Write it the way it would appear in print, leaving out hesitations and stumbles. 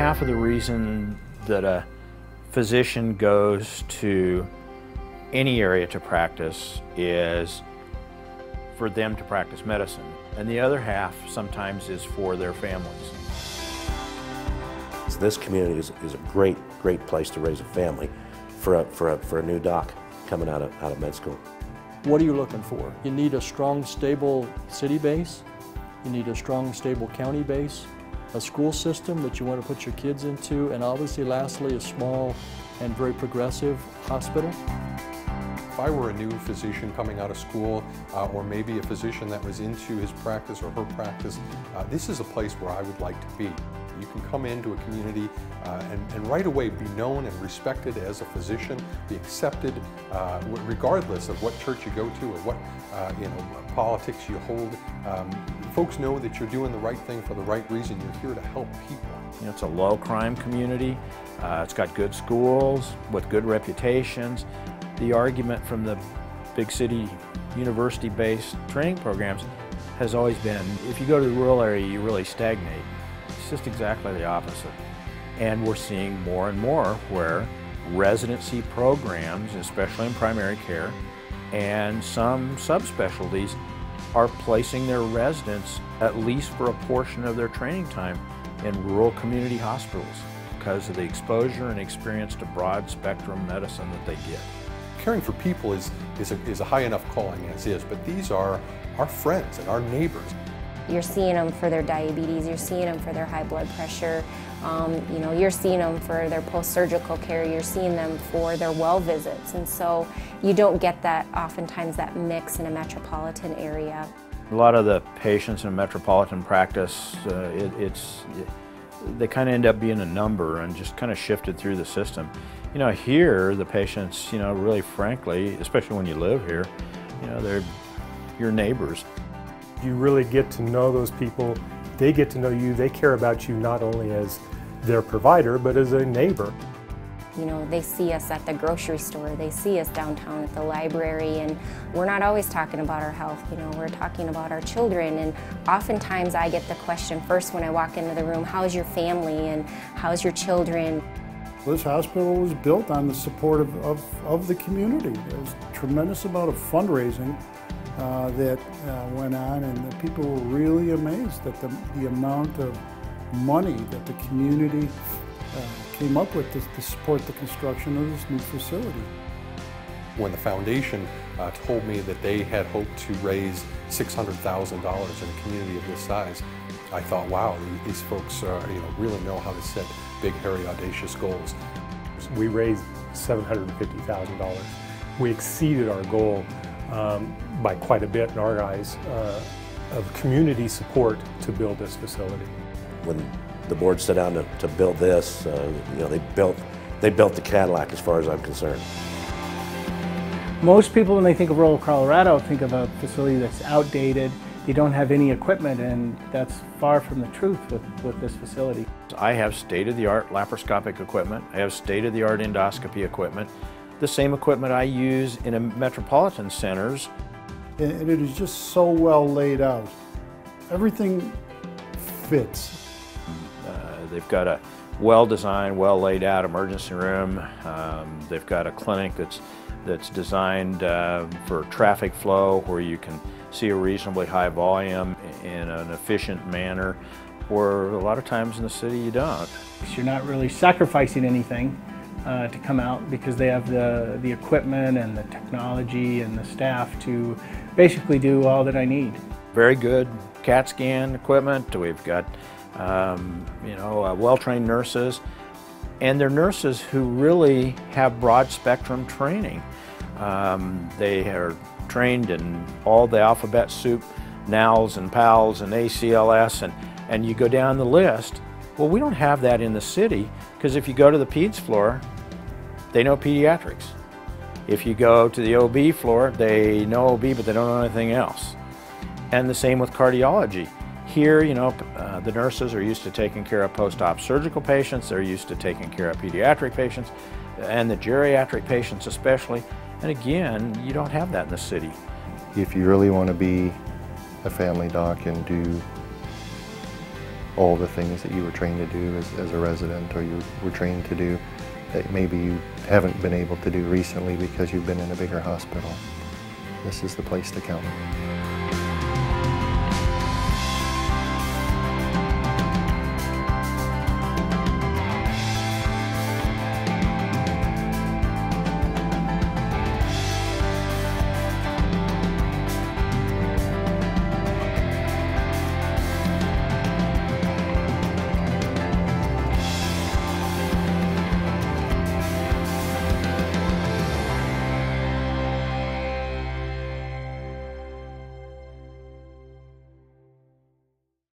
half of the reason that a physician goes to any area to practice is for them to practice medicine, and the other half sometimes is for their families. So this community is a great place to raise a family for a new doc coming out of med school. What are you looking for? You need a strong, stable city base. You need a strong, stable county base, a school system that you want to put your kids into, and obviously, lastly, a small and very progressive hospital. If I were a new physician coming out of school, or maybe a physician that was into his practice or her practice, this is a place where I would like to be. You can come into a community and right away be known and respected as a physician, be accepted regardless of what church you go to or what politics you hold. Folks know that you're doing the right thing for the right reason. You're here to help people. It's a low crime community. It's got good schools with good reputations. The argument from the big city university-based training programs has always been, if you go to the rural area, you really stagnate. It's just exactly the opposite. And we're seeing more and more where residency programs, especially in primary care, and some subspecialties are placing their residents, at least for a portion of their training time, in rural community hospitals because of the exposure and experience to broad spectrum medicine that they get. Caring for people is a high enough calling as is, but these are our friends and our neighbors. You're seeing them for their diabetes, you're seeing them for their high blood pressure, you're seeing them for their post-surgical care, you're seeing them for their well visits, and so you don't get that, oftentimes, that mix in a metropolitan area. A lot of the patients in a metropolitan practice, they kind of end up being a number and just kind of shifted through the system. Here the patients, really frankly, especially when you live here, they're your neighbors. You really get to know those people. They get to know you. They care about you not only as their provider, but as a neighbor. They see us at the grocery store, they see us downtown at the library, and we're not always talking about our health, we're talking about our children, and oftentimes I get the question first when I walk into the room, how's your family and how's your children? This hospital was built on the support of the community. There was a tremendous amount of fundraising that went on, and the people were really amazed at the amount of money that the community came up with to support the construction of this new facility. When the foundation told me that they had hoped to raise $600,000 in a community of this size, I thought, wow, these folks really know how to set big, hairy, audacious goals. We raised $750,000. We exceeded our goal by quite a bit in our eyes of community support to build this facility. When the board sat down to build this, they built the Cadillac as far as I'm concerned. Most people, when they think of rural Colorado, think of a facility that's outdated. They don't have any equipment, and that's far from the truth with this facility. I have state-of-the-art laparoscopic equipment. I have state-of-the-art endoscopy equipment. The same equipment I use in a metropolitan centers. And it is just so well laid out. Everything fits. They've got a well-designed, well-laid-out emergency room. They've got a clinic that's designed for traffic flow, where you can see a reasonably high volume in an efficient manner, where a lot of times in the city you don't. You're not really sacrificing anything to come out because they have the equipment and the technology and the staff to basically do all that I need. Very good CAT scan equipment. We've got well-trained nurses, and they're nurses who really have broad spectrum training. They are trained in all the alphabet soup, NALS and PALS and ACLS, and you go down the list. Well, we don't have that in the city, because if you go to the peds floor, they know pediatrics. If you go to the OB floor, they know OB, but they don't know anything else. And the same with cardiology. Here, the nurses are used to taking care of post-op surgical patients, they're used to taking care of pediatric patients, and the geriatric patients especially. And again, you don't have that in the city. If you really want to be a family doc and do all the things that you were trained to do as a resident, or you were trained to do that maybe you haven't been able to do recently because you've been in a bigger hospital. This is the place to come.